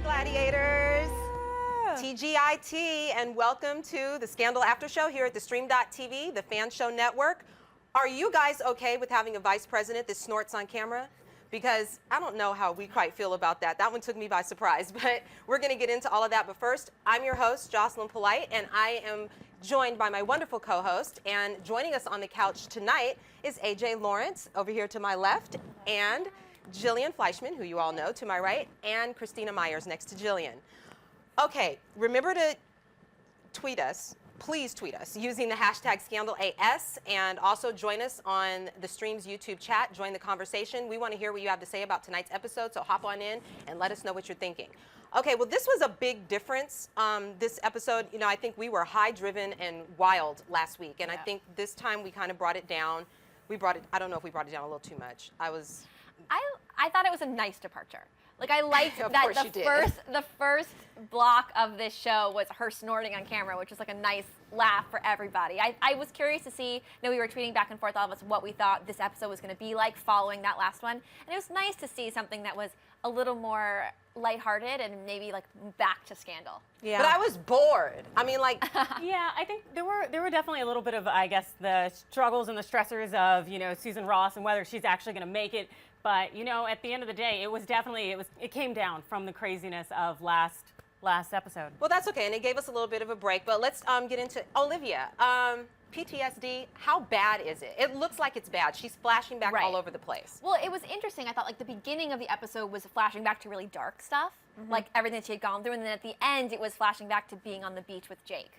Gladiators. TGIT, and welcome to the Scandal After Show here at the Stream.TV, the fan show network. Are you guys okay with having a vice president that snorts on camera? Because I don't know how we quite feel about that. That one took me by surprise, but we're going to get into all of that. But first, I'm your host, Jocelyn Polite, and I am joined by my wonderful co-host. And joining us on the couch tonight is AJ Lawrence over here to my left, and Jillian Fleischman, who you all know, to my right, and Christina Meyers next to Jillian. Okay, remember to tweet us. Please tweet us using the hashtag ScandalAS, and also join us on the Stream's YouTube chat. Join the conversation. We want to hear what you have to say about tonight's episode, so hop on in and let us know what you're thinking. Okay, well, this was a big difference. This episode, you know, I think we were high-driven and wild last week, and I think this time we kind of brought it down. I don't know if we brought it down a little too much. I thought it was a nice departure. Like, I liked that the first block of this show was her snorting on camera, which was like a nice laugh for everybody. I was curious to see, we were tweeting back and forth, all of us, what we thought this episode was going to be like following that last one. And it was nice to see something that was a little more lighthearted and maybe like back to Scandal. Yeah. But I was bored. I mean, like. Yeah, I think there were definitely a little bit of, I guess, the struggles and the stressors of, Susan Ross and whether she's actually going to make it. But, at the end of the day, it came down from the craziness of last episode. Well, that's okay, and it gave us a little bit of a break. But let's get into Olivia. PTSD, how bad is it? It looks like it's bad. She's flashing back all over the place. Well, it was interesting. I thought, like, the beginning of the episode was flashing back to really dark stuff, like everything she had gone through. And then at the end, it was flashing back to being on the beach with Jake.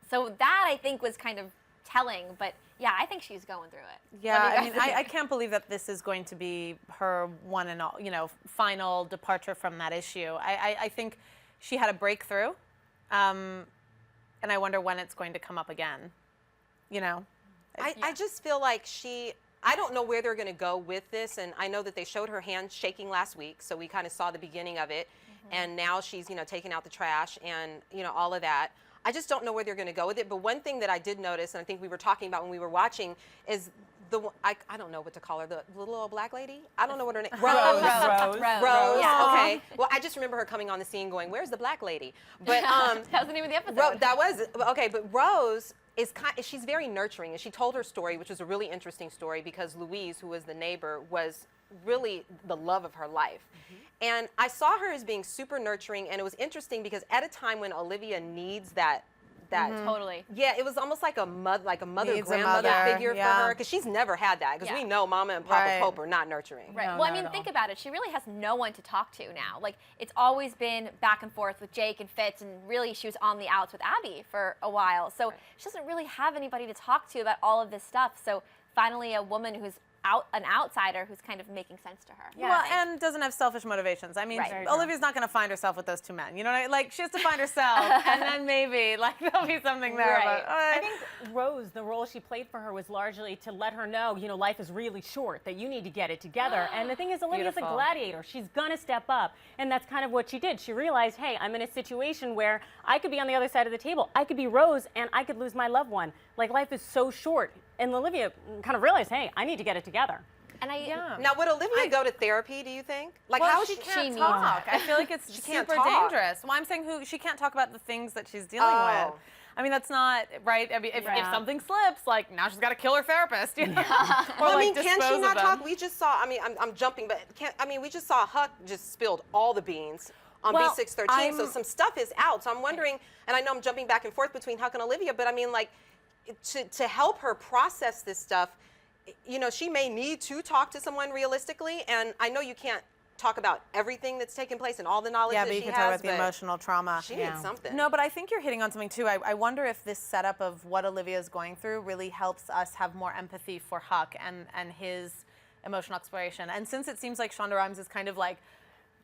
So that, I think, was kind of telling. But, yeah, I think she's going through it. Yeah, I mean, I can't believe that this is going to be her one and all, final departure from that issue. I think she had a breakthrough, and I wonder when it's going to come up again. I just feel like I don't know where they're going to go with this, and I know that they showed her hand shaking last week, so we kind of saw the beginning of it, and now she's, taking out the trash and, all of that. I just don't know where they're going to go with it, but one thing that I did notice, and I think we were talking about when we were watching, is I don't know what to call her, the little old black lady? I don't know what her name is. Rose. Rose. Yeah. Okay. Well, I just remember her coming on the scene going, "Where's the black lady?" But that was the name of the episode. That was okay. But Rose she's very nurturing, and she told her story, which was a really interesting story because Louise, who was the neighbor, was really the love of her life. And I saw her as being super nurturing, and it was interesting because at a time when Olivia needs that totally. Yeah, it was almost like a grandmother figure for her, because she's never had that, because we know Mama and Papa Pope are not nurturing. Right. Well, I mean, think about it. She really has no one to talk to now. Like, it's always been back and forth with Jake and Fitz, and really she was on the outs with Abby for a while. So she doesn't really have anybody to talk to about all of this stuff. So finally a woman who's an outsider who's kind of making sense to her. Yeah, well, and doesn't have selfish motivations. I mean, Olivia's not going to find herself with those two men. You know what I mean? Like, she has to find herself, and then maybe, there'll be something there. Right. But, I think Rose, the role she played for her was largely to let her know, life is really short, that you need to get it together. And the thing is, Olivia's a gladiator. She's going to step up, and that's kind of what she did. She realized, hey, I'm in a situation where I could be on the other side of the table. I could be Rose, and I could lose my loved one. Like, life is so short. And Olivia kind of realized, hey, I need to get it together. And Now, would Olivia go to therapy, do you think? Like, well, how she can't talk. I feel like it's super dangerous. Well, I'm saying she can't talk about the things that she's dealing with. I mean, that's not right. I mean, if something slips, now she's got to kill her therapist. Or well, I mean, can she not talk? We just saw. I mean, I'm jumping, but we just saw Huck just spilled all the beans on B613. So some stuff is out. So I'm wondering, and I know I'm jumping back and forth between Huck and Olivia, but I mean, to help her process this stuff, she may need to talk to someone realistically, and I know you can't talk about everything that's taken place and all the knowledge that she has. Yeah, but you can talk about the emotional trauma. She needs something. No, but I think you're hitting on something, too. I wonder if this setup of what Olivia's going through really helps us have more empathy for Huck and his emotional exploration. And since it seems like Shonda Rhimes is kind of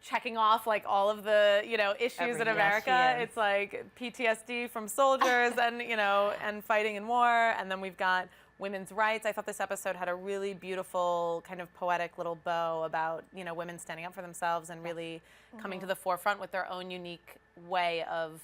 checking off all of the issues in America. It's like PTSD from soldiers and and fighting in war, and then we've got women's rights. I thought this episode had a really beautiful kind of poetic little bow about women standing up for themselves and really coming to the forefront with their own unique way of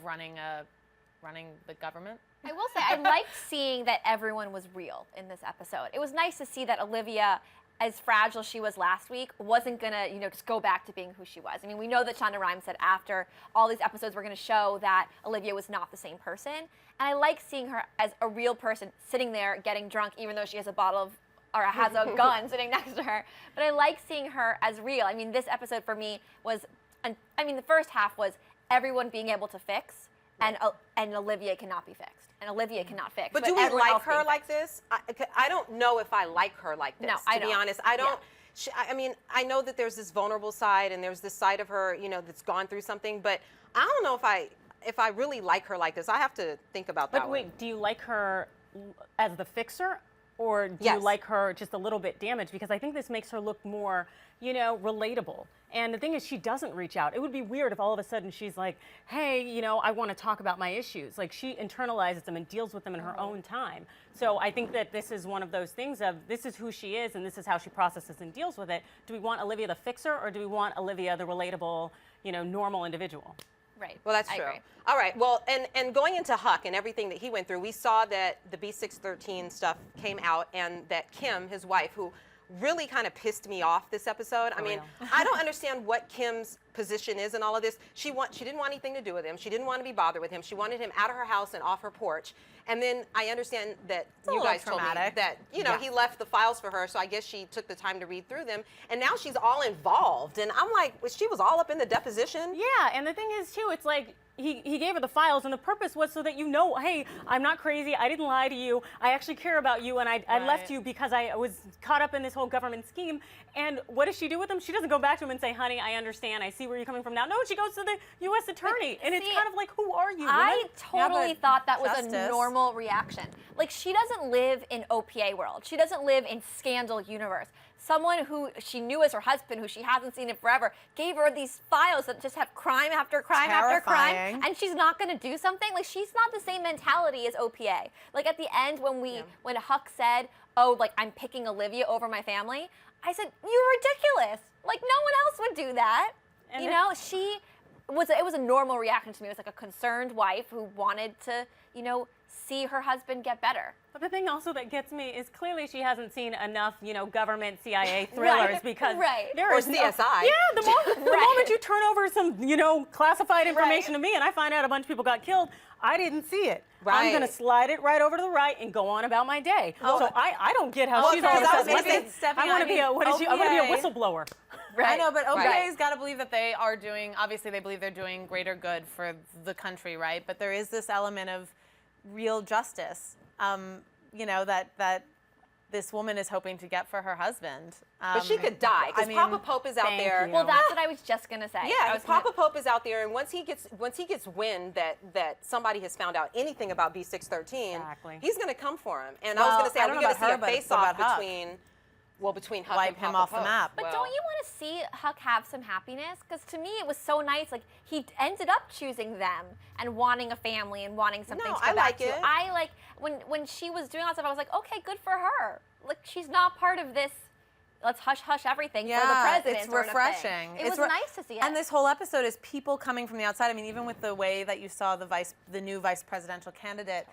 running the government. I will say I liked seeing that everyone was real in this episode. It was nice to see that Olivia as fragile she was last week, wasn't gonna, just go back to being who she was. I mean, we know that Shonda Rhimes said after all these episodes were gonna show that Olivia was not the same person. And I like seeing her as a real person sitting there getting drunk, even though she has a bottle of, or has a gun sitting next to her. But I like seeing her as real. I mean, this episode for me was, the first half was everyone being able to fix, and Olivia cannot be fixed. And Olivia cannot fix. But do we like her like this? I don't know if I like her like this, to be honest. I don't. Yeah. I know that there's this vulnerable side and there's this side of her, that's gone through something, but I don't know if I really like her like this. I have to think about that. But wait, do you like her as the fixer? Or do you like her just a little bit damaged? Because I think this makes her look more, relatable. And the thing is, she doesn't reach out. It would be weird if all of a sudden she's like, hey, I want to talk about my issues. Like, she internalizes them and deals with them in her own time. So I think that this is one of those things of, this is who she is and this is how she processes and deals with it. Do we want Olivia the fixer, or do we want Olivia the relatable, normal individual? Right. Well, that's true. All right. Well, and going into Huck and everything that he went through, we saw that the B613 stuff came out, and that Kim, his wife, who really kind of pissed me off this episode. I mean, I don't understand what Kim's position is in all of this. She didn't want anything to do with him. She didn't want to be bothered with him. She wanted him out of her house and off her porch. And then I understand that you guys told me that, he left the files for her, so I guess she took the time to read through them. And now she's all involved. And I'm like, she was all up in the deposition. Yeah, and the thing is, too, it's like, he gave her the files, and the purpose was so that hey, I'm not crazy, I didn't lie to you, I actually care about you, and I left you because I was caught up in this whole government scheme. And what does she do with him? She doesn't go back to him and say, honey, I understand, I see where you're coming from now. No, she goes to the U.S. attorney, and it's kind of like, who are you? I totally thought that was a normal reaction. Like, she doesn't live in OPA world. She doesn't live in Scandal universe. Someone who she knew as her husband, who she hasn't seen in forever, gave her these files that just have crime after crime after crime, and she's not going to do something? Like, she's not the same mentality as OPA. Like, at the end, when Huck said, oh, like, I'm picking Olivia over my family, I said, you're ridiculous. Like, no one else would do that. And it was a normal reaction to me. It was like a concerned wife who wanted to, see her husband get better. But the thing also that gets me is clearly she hasn't seen enough, government CIA thrillers because there is CSI. The moment you turn over some, classified information to me and I find out a bunch of people got killed, I didn't see it. I'm going to slide it right over to the right and go on about my day. So I don't get how she's all of a sudden. I want to be I want to be a whistleblower. Right. I know, but OPA's got to believe that they are doing, obviously they believe they're doing greater good for the country, right? But there is this element of real justice, that this woman is hoping to get for her husband. But she could die, because Papa Pope is out there. Well, that's what I was just going to say. Yeah, Papa Pope is out there, and once he gets wind that somebody has found out anything about B613, he's going to come for him. And I was going to say, are we going to see a face-off between Huck and him off the map. But don't you want to see Huck have some happiness? Because to me, it was so nice. Like, he ended up choosing them and wanting a family and wanting something to go back to. I like when she was doing all that stuff, I was like, okay, good for her. Like, she's not part of this, let's hush everything for the president. It's refreshing. It was nice to see it. And this whole episode is people coming from the outside. I mean, even with the way that you saw the new vice presidential candidate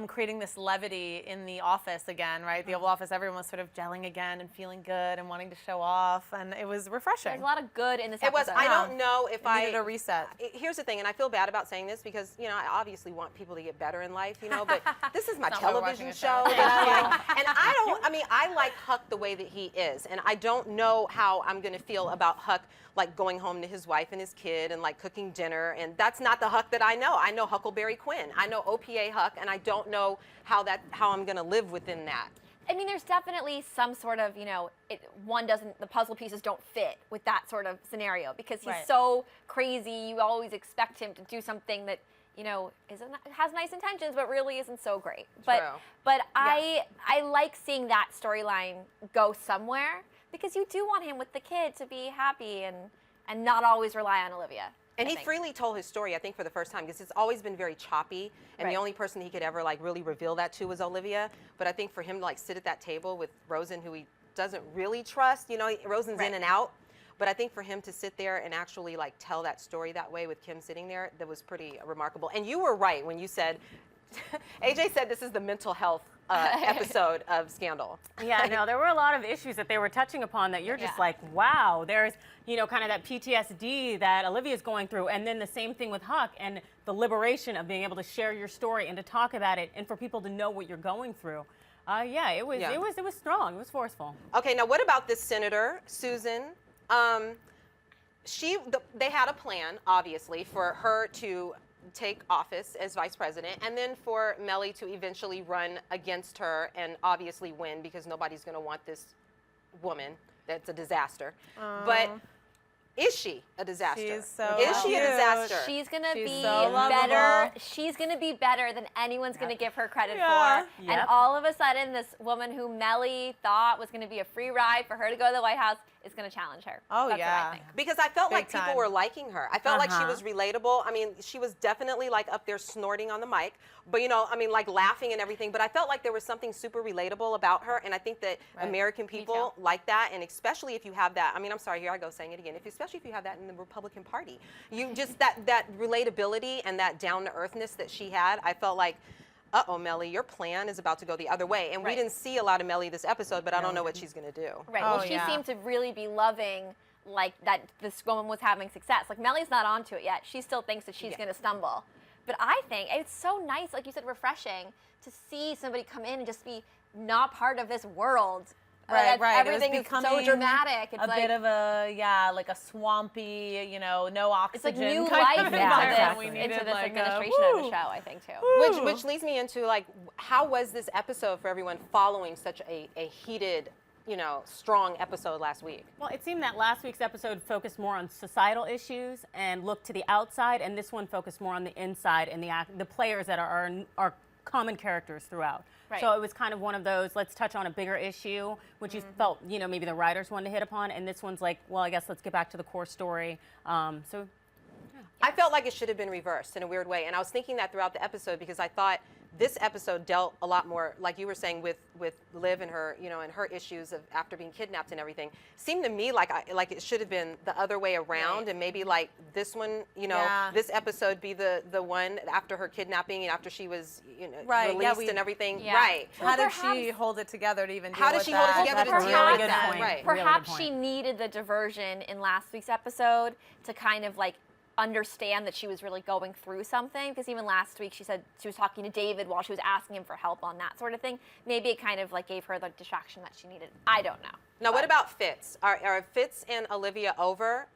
creating this levity in the office again, right? The Oval Office, everyone was sort of gelling again and feeling good and wanting to show off, and it was refreshing. There's a lot of good in this episode. It was. I don't know if I needed a reset. Here's the thing, and I feel bad about saying this because I obviously want people to get better in life, but this is my television show that I like, and I like Huck the way that he is, and I don't know how I'm going to feel about Huck like going home to his wife and his kid and like cooking dinner, and that's not the Huck that I know. I know Huckleberry Quinn. I know OPA Huck, and I don't know how I'm going to live within that. I mean, there's definitely some sort of, the puzzle pieces don't fit with that sort of scenario because he's so crazy. You always expect him to do something that, has nice intentions, but really isn't so great. But I like seeing that storyline go somewhere because you do want him with the kid to be happy and not always rely on Olivia. And he freely told his story, I think, for the first time, because it's always been very choppy, and the only person he could ever really reveal that to was Olivia. But I think for him to sit at that table with Rosen, who he doesn't really trust, Rosen's in and out. But I think for him to sit there and actually tell that story that way with Kim sitting there, that was pretty remarkable. And you were right when you said, AJ said this is the mental health episode of Scandal. Yeah, no, there were a lot of issues that they were touching upon that you're just like, wow, there's, you know, kind of that PTSD that Olivia's going through, and then the same thing with Huck and the liberation of being able to share your story and to talk about it and for people to know what you're going through. Yeah, it was strong. It was forceful. Okay, now what about this senator, Susan? They had a plan, obviously, for her to take office as vice president, and then for Mellie to eventually run against her and obviously win, because nobody's going to want this woman that's a disaster. But is she a disaster? She's so is she a disaster? She's gonna be so better. She's gonna be better than anyone's gonna give her credit for. And all of a sudden, this woman who Mellie thought was gonna be a free ride for her to go to the White House is gonna challenge her. Oh, That's yeah. what I think. Because I felt Big like people time. were liking her. I felt like she was relatable. I mean, she was definitely like up there snorting on the mic, but you know, I mean, like laughing and everything. But I felt like there was something super relatable about her, and I think that American people like that, and especially if you have that. I mean, I'm sorry, here I go saying it again. Especially if you have that in the Republican Party, you just that relatability and that down to earthness that she had. I felt like, uh-oh, Mellie, your plan is about to go the other way. And we didn't see a lot of Mellie this episode, but I don't know what she's going to do. Right. Well, she seemed to really be loving, like, that this woman was having success. Like, Mellie's not onto it yet. She still thinks that she's going to stumble. But I think it's so nice, like you said, refreshing to see somebody come in and just be not part of this world. Right. Everything is so dramatic. It's a like, bit of a, like a swampy, you know, no oxygen. it's like new kind life of into environment. this like administration of the show, I think, too. Which leads me into, like, how was this episode for everyone following such a heated, you know, strong episode last week? Well, it seemed that last week's episode focused more on societal issues and looked to the outside, and this one focused more on the inside and the players that are common characters throughout. Right. So it was kind of one of those, let's touch on a bigger issue, which you felt, you know, maybe the writers wanted to hit upon, and this one's like, well, I guess let's get back to the core story. I felt like it should have been reversed in a weird way, and I was thinking that throughout the episode because I thought this episode dealt a lot more, like you were saying, with Liv and her, you know, and her issues of after being kidnapped and everything. Seemed to me like it should have been the other way around, and maybe like this one, you know, this episode be the one after her kidnapping and after she was, you know, released and everything. Yeah. Right. How did she hold it together to even deal How did with she hold it that? together to That's a deal really with good that? point. Right. Perhaps she needed the diversion in last week's episode to kind of like understand that she was really going through something, because even last week she said she was talking to David while she was asking him for help on that sort of thing. Maybe it kind of like gave her the distraction that she needed. I don't know. Now, what about Fitz? Are Fitz and Olivia over?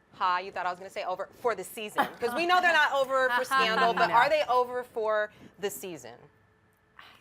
You thought I was going to say over for the season, because we know they're not over for Scandal, but are they over for the season?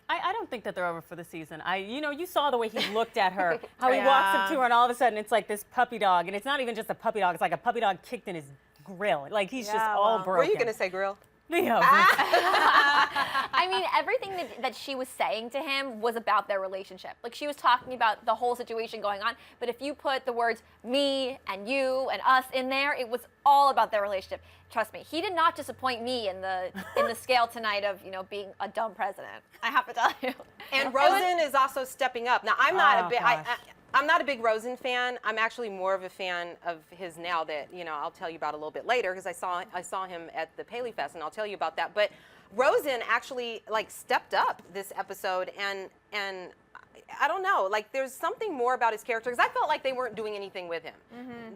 I don't think that they're over for the season. You know, you saw the way he looked at her, how he walks up to her, and all of a sudden it's like this puppy dog, and it's not even just a puppy dog. It's like a puppy dog kicked in his grill. Like he's just all broken. Were you going to say grill? Yeah. I mean, everything that she was saying to him was about their relationship. Like, she was talking about the whole situation going on, but if you put the words me and you and us in there, it was all about their relationship. Trust me, he did not disappoint me in the scale tonight of, you know, being a dumb president. I have to tell you. And Rosen is also stepping up. Now, I'm not I'm not a big Rosen fan. I'm actually more of a fan of his now that, you know, I'll tell you about a little bit later, because I saw him at the Paley Fest, and I'll tell you about that. But Rosen actually like stepped up this episode, and I don't know, like there's something more about his character, because I felt like they weren't doing anything with him.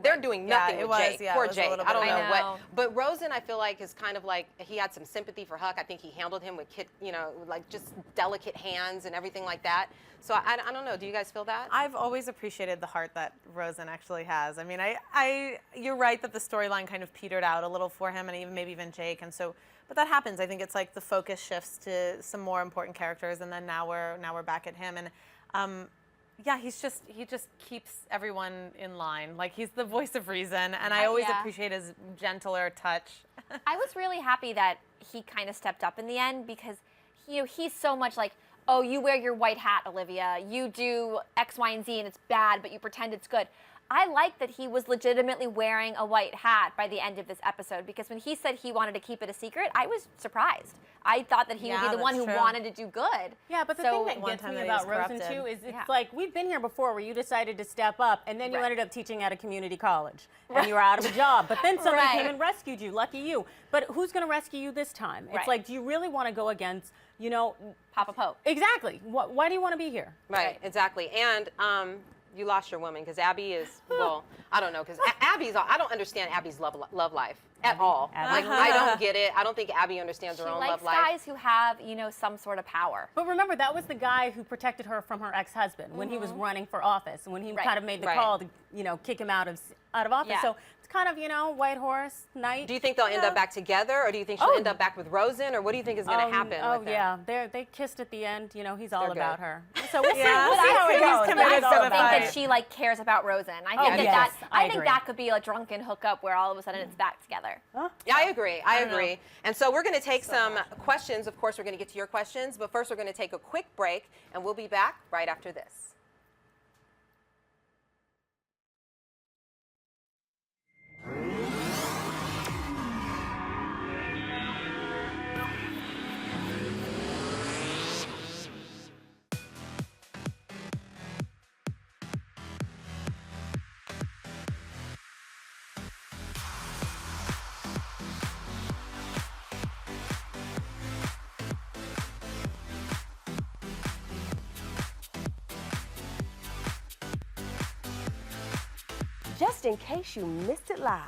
They're doing nothing with Jake. Poor Jake. I don't know what. But Rosen, I feel like, is kind of like, he had some sympathy for Huck. I think he handled him with you know, like just delicate hands and everything like that. So I don't know. Do you guys feel that? I've always appreciated the heart that Rosen actually has. I mean, you're right that the storyline kind of petered out a little for him, and maybe even Jake, and so. But that happens. I think it's like the focus shifts to some more important characters, and then now we're back at him, and yeah, he just keeps everyone in line. Like, he's the voice of reason, and I always appreciate his gentler touch. I was really happy that he kind of stepped up in the end, because you know, he's so much like, oh, you wear your white hat, Olivia. You do X, Y, and Z, and it's bad, but you pretend it's good. I like that he was legitimately wearing a white hat by the end of this episode, because when he said he wanted to keep it a secret, I was surprised. I thought that he would be the one who wanted to do good. Yeah, but the thing that gets me about Rosen, too, is it's like, we've been here before where you decided to step up, and then you ended up teaching at a community college, and you were out of a job. But then somebody came and rescued you. Lucky you. But who's going to rescue you this time? It's like, do you really want to go against you know, Papa Pope. Exactly. Why do you want to be here? Right, exactly. And you lost your woman because Abby is, well, I don't know, because Abby's, I don't understand Abby's love life at all. Abby. Like, I don't get it. I don't think Abby understands her own love life. She likes guys who have, you know, some sort of power. But remember, that was the guy who protected her from her ex-husband when he was running for office, and when he kind of made the call to, you know, kick him out of office. Yeah. So it's kind of, you know, white horse night. Do you think they'll end up back together, or do you think she'll end up back with Rosen, or what do you think is going to happen? Oh, with them? yeah. They kissed at the end. You know, he's all They're about good. her. So we'll see. Yeah, We'll see how it goes. committed I to don't the think fight. that she like cares about Rosen. I think I think that could be a drunken hookup where all of a sudden it's back together. Huh? Yeah, I agree. I agree. And so we're going to take some questions. Of course, we're going to get to your questions, but first we're going to take a quick break, and we'll be back right after this. Just in case you missed it live.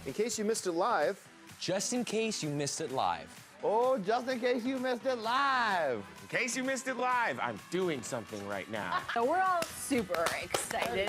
In case you missed it live. Just in case you missed it live. Oh, just in case you missed it live. In case you missed it live, I'm doing something right now. So we're all super excited.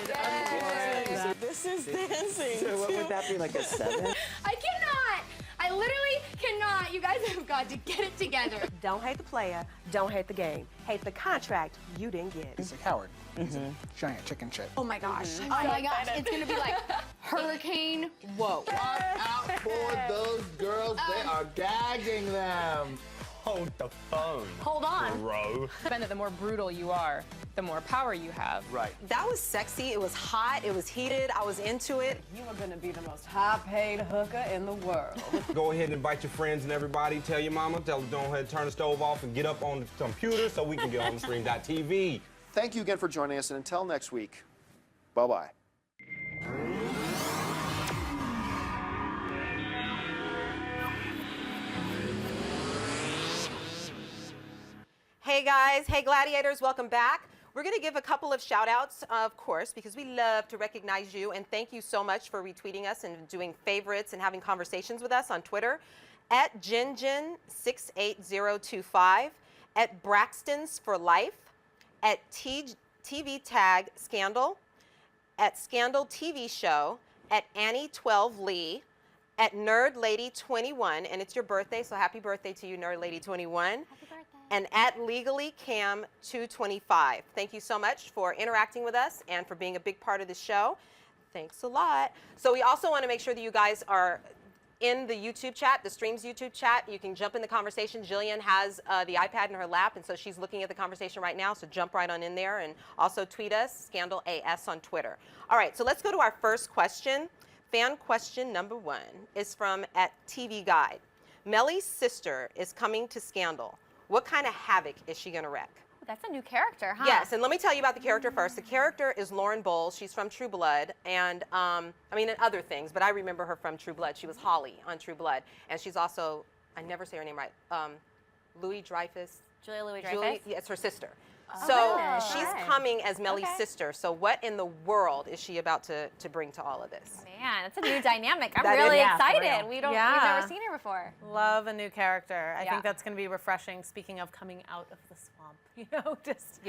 This is dancing. So what would that be, like a 7? I cannot. I literally cannot. You guys have got to get it together. Don't hate the player, don't hate the game. Hate the contract you didn't get. He's a coward. He's a giant chicken shit. Oh my gosh. Oh my gosh. It's going to be like hurricane. Whoa. Watch out for those girls. They are gagging them. Hold the phone. Hold on. Bro. The more brutal you are, the more power you have. Right. That was sexy. It was hot. It was heated. I was into it. You are going to be the most high-paid hooker in the world. Go ahead and invite your friends and everybody. Tell your mama. Tell them don't ahead, turn the stove off and get up on the computer so we can get on the stream.tv. Thank you again for joining us, and until next week, bye-bye. Hey guys, hey gladiators, welcome back. We're going to give a couple of shout outs, of course, because we love to recognize you, and thank you so much for retweeting us and doing favorites and having conversations with us on Twitter at JinJin68025, at Braxton's for Life, at TV Tag Scandal, at Scandal TV Show, at Annie12Lee, at Nerd Lady 21, and it's your birthday, so happy birthday to you, Nerd Lady 21. Happy birthday. And at Legally Cam 225. Thank you so much for interacting with us and for being a big part of the show. Thanks a lot. So we also want to make sure that you guys are in the YouTube chat, the stream's YouTube chat. You can jump in the conversation. Jillian has the iPad in her lap, and so she's looking at the conversation right now, so jump right on in there, and also tweet us, ScandalAS on Twitter. All right, so let's go to our first question. Fan question number 1 is from at TV Guide. Mellie's sister is coming to Scandal. What kind of havoc is she going to wreak? That's a new character, huh? Yes, and let me tell you about the character first. The character is Lauren Bowles. She's from True Blood, and I mean, and other things, but I remember her from True Blood. She was Holly on True Blood, and she's also, I never say her name right, Louis Dreyfus. Julia Louis-Dreyfus? Yeah, it's her sister. Oh, So really? she's coming as Mellie's sister. So what in the world is she about to bring to all of this? Man, it's a new dynamic. I'm That is- really yeah, for excited. real. We've never seen her before. Love a new character. I Yeah. think that's going to be refreshing. Speaking of coming out of the swamp, you know, just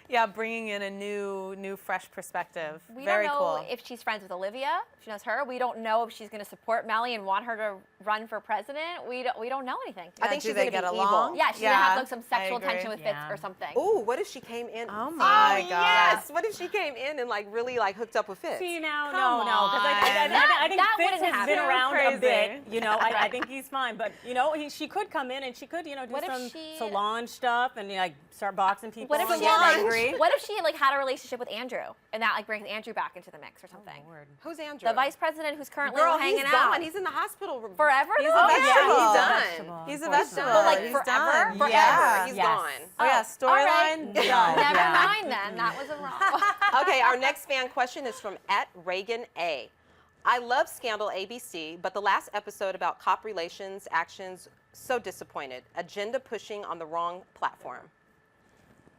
yeah, bringing in a new, fresh perspective. We Very don't know cool. if she's friends with Olivia. If she knows her. We don't know if she's going to support Mellie and want her to run for president. We don't know anything. I think do she's they going to get be along? evil. Yeah, she's going to have like some sexual agree. tension with Fitz or something. Ooh, what if she came in? Oh my God. Yes. What if she came in and like really like hooked up with Fitz? See, now, Come no, because I think That Fitz wouldn't has been happen. around a Crazy. bit. You know, I think he's fine. But, you know, she could come in and she could, you know, do What if some she- Solange stuff and, like, start boxing people. What if she Solange. had, what if she like had a relationship with Andrew and that like brings Andrew back into the mix or something? Who's Andrew? The vice president who's currently Girl, hanging he's out. gone. He's in the hospital Forever? He's though? a vegetable. Yeah, He's done. He's a He's vegetable. done. But like He's forever? done. Forever. Yeah. He's Yes. gone. Oh yeah, All right. storyline. Never Yeah. mind then. That was a wrong. Okay, our next fan question is from at Reagan A. I love Scandal ABC, but the last episode about cop relations, actions, so disappointed. Agenda pushing on the wrong platform.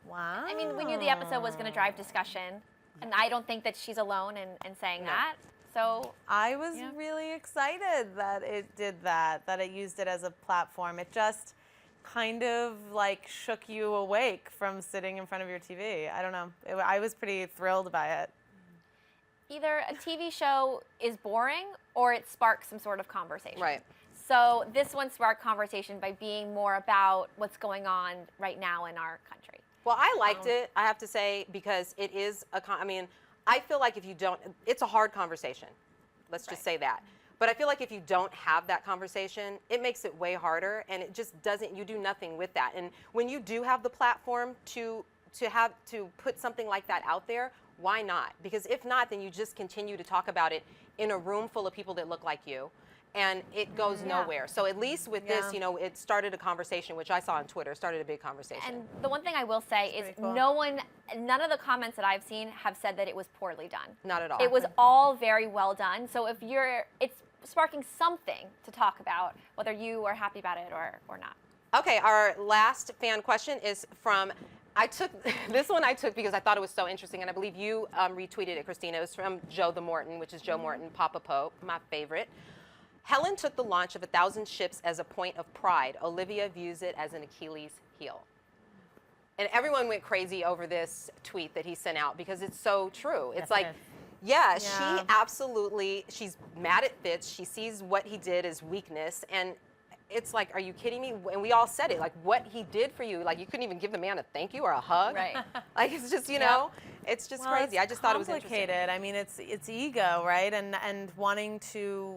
Wow. I mean, we knew the episode was going to drive discussion, and I don't think that she's alone in saying that. So I was really excited that it did that it used it as a platform. It just kind of like shook you awake from sitting in front of your TV. I don't know. I was pretty thrilled by it. Either a TV show is boring or it sparks some sort of conversation. Right. So this one sparked conversation by being more about what's going on right now in our country. Well, I liked it, I have to say, because it is I mean, I feel like if you don't, it's a hard conversation. Let's just say that. But I feel like if you don't have that conversation, it makes it way harder, and it just doesn't, you do nothing with that. And when you do have the platform to put something like that out there, why not? Because if not, then you just continue to talk about it in a room full of people that look like you, and it goes nowhere. So at least with this, you know, it started a conversation, which I saw on Twitter, started a big conversation. And the one thing I will say is none of the comments that I've seen have said that it was poorly done. Not at all. It was all very well done. So if it's sparking something to talk about, whether you are happy about it or not. Okay, our last fan question is from, this one I took because I thought it was so interesting, and I believe you retweeted it, Christina. It was from Joe the Morton, which is Joe Morton, Papa Pope, my favorite. Helen took the launch of 1,000 ships as a point of pride. Olivia views it as an Achilles heel. And everyone went crazy over this tweet that he sent out because it's so true. It's like, she absolutely, she's mad at Fitz. She sees what he did as weakness, and it's like, are you kidding me? And we all said it, like what he did for you, like you couldn't even give the man a thank you or a hug. Right. Like it's just, you know, it's just crazy. I just thought it was interesting. I mean, it's ego, right? And wanting to,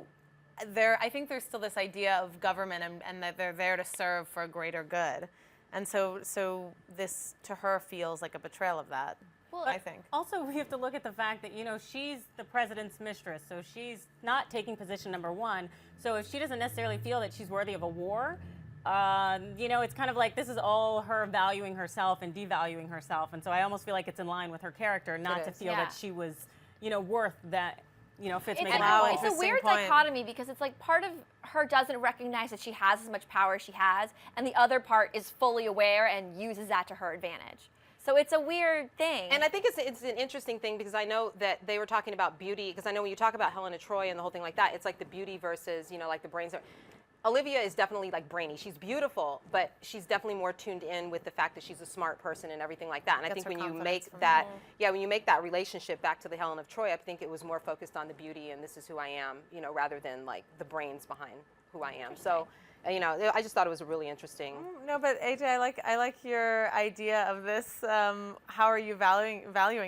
I think there's still this idea of government and that they're there to serve for a greater good. And so this to her feels like a betrayal of that. Well, I think. Also, we have to look at the fact that, you know, she's the president's mistress, so she's not taking position number one. So if she doesn't necessarily feel that she's worthy of a war, you know, it's kind of like this is all her valuing herself and devaluing herself. And so I almost feel like it's in line with her character not to feel that she was, you know, worth that, you know, Fitz making her. It's a weird dichotomy because it's like part of her doesn't recognize that she has as much power as she has, and the other part is fully aware and uses that to her advantage. So it's a weird thing. And I think it's an interesting thing because I know that they were talking about beauty, because I know when you talk about Helena Troy and the whole thing like that, it's like the beauty versus, you know, like the brains. Olivia is definitely like brainy. She's beautiful, but she's definitely more tuned in with the fact that she's a smart person and everything like that. And I think when you make that, when you make that relationship back to the Helen of Troy, I think it was more focused on the beauty and this is who I am, you know, rather than like the brains behind who I am. So, you know, I just thought it was a really interesting. No, but AJ, I like your idea of this. How are you valuing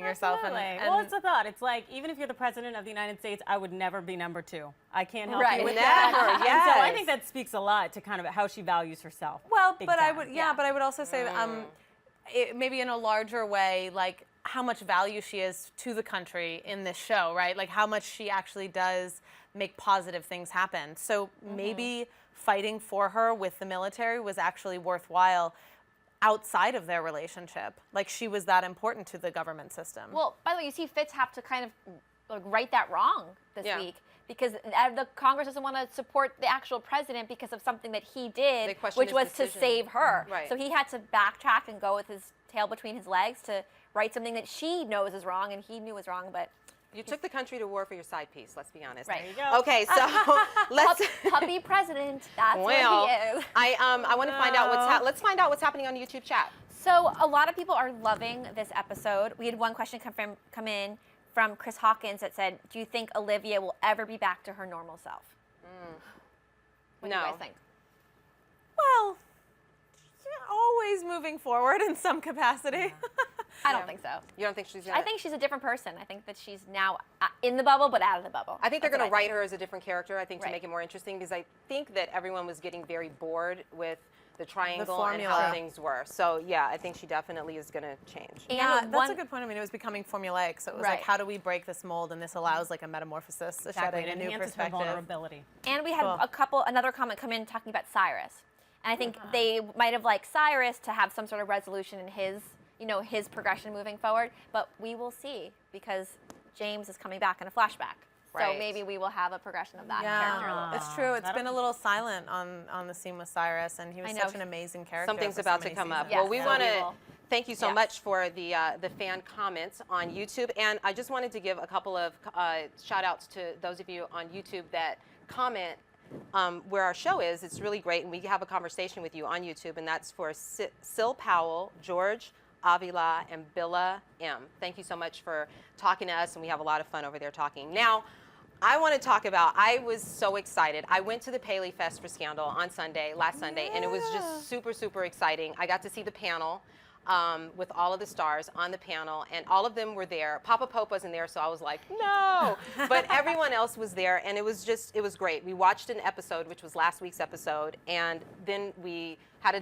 yourself? And well, it's a thought. It's like, even if you're the president of the United States, I would never be number two. I can't help you with that. Yes. And so I think that speaks a lot to kind of how she values herself. Well, but I would, but I would also say, maybe in a larger way, like how much value she is to the country in this show, right? Like how much she actually does make positive things happen. So maybe fighting for her with the military was actually worthwhile outside of their relationship. Like she was that important to the government system. Well, by the way, you see Fitz have to kind of like right that wrong this week because the Congress doesn't want to support the actual president because of something that he did, which was to save her. Right. So he had to backtrack and go with his tail between his legs to write something that she knows is wrong and he knew was wrong, but you took the country to war for your side piece, let's be honest. Right. There you go. Okay, so let's puppy president, that's what he is. I want to find out let's find out what's happening on YouTube chat. So a lot of people are loving this episode. We had one question come in from Chris Hawkins that said, do you think Olivia will ever be back to her normal self? What do you guys think? Well, always moving forward in some capacity. I don't think so. You don't think she's gonna? I think she's a different person. I think that she's now in the bubble, but out of the bubble. I think they're going to write her as a different character, I think, to make it more interesting, because I think that everyone was getting very bored with the triangle and how things were. So, yeah, I think she definitely is going to change. Yeah, that's a good point. I mean, it was becoming formulaic, so it was like, how do we break this mold? And this allows like a metamorphosis, shedding a new perspective. Vulnerability. And we had another comment come in talking about Cyrus. And I think they might have liked Cyrus to have some sort of resolution in his, you know, his progression moving forward. But we will see because James is coming back in a flashback. So maybe we will have a progression of that character a little bit. It's true. It's been a little silent on the scene with Cyrus, and he was such an amazing character. Something's about to come up. Yes, well, we want to thank you so much for the fan comments on YouTube, and I just wanted to give a couple of shout outs to those of you on YouTube that comment where our show is. It's really great, and we have a conversation with you on YouTube, and that's for Sil Powell, George Avila, and Billa M. Thank you so much for talking to us, and we have a lot of fun over there talking. Now, I want to talk about, I was so excited. I went to the Paley Fest for Scandal on last Sunday, and it was just super, super exciting. I got to see the panel with all of the stars on the panel, and all of them were there. Papa Pope wasn't there, so I was like, no. But everyone else was there, and it was great. We watched an episode, which was last week's episode, and then we had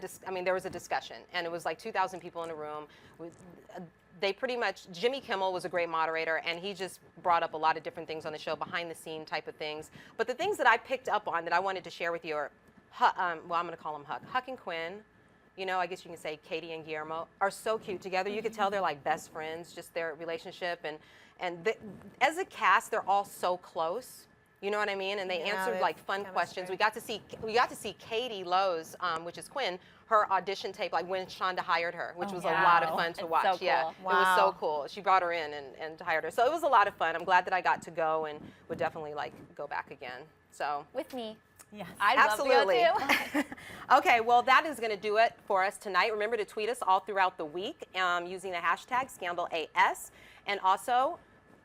there was a discussion, and it was like 2,000 people in a room. They pretty much, Jimmy Kimmel was a great moderator, and he just brought up a lot of different things on the show, behind the scene type of things. But the things that I picked up on that I wanted to share with you are, well, I'm going to call them Huck. Huck and Quinn, you know, I guess you can say Katie and Guillermo, are so cute together. You could tell they're like best friends, just their relationship. And as a cast, they're all so close. You know what I mean? And they answered like fun questions. We got to see Katie Lowe's, which is Quinn, her audition tape, like when Shonda hired her, which was a lot of fun to watch. So cool. Yeah, it was so cool. She brought her in and hired her. So it was a lot of fun. I'm glad that I got to go, and would definitely like go back again. So with me. Yes. Absolutely. Love to go too. Okay, well, that is going to do it for us tonight. Remember to tweet us all throughout the week using the hashtag ScandalAS, and also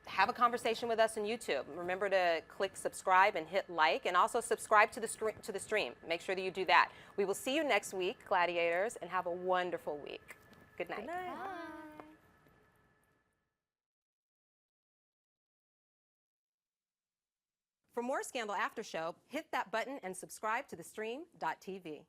have a conversation with us on YouTube. Remember to click subscribe and hit like, and also subscribe to the stream. Make sure that you do that. We will see you next week, Gladiators, and have a wonderful week. Good night. Good night. Bye. For more Scandal After Show, hit that button and subscribe to thestream.tv.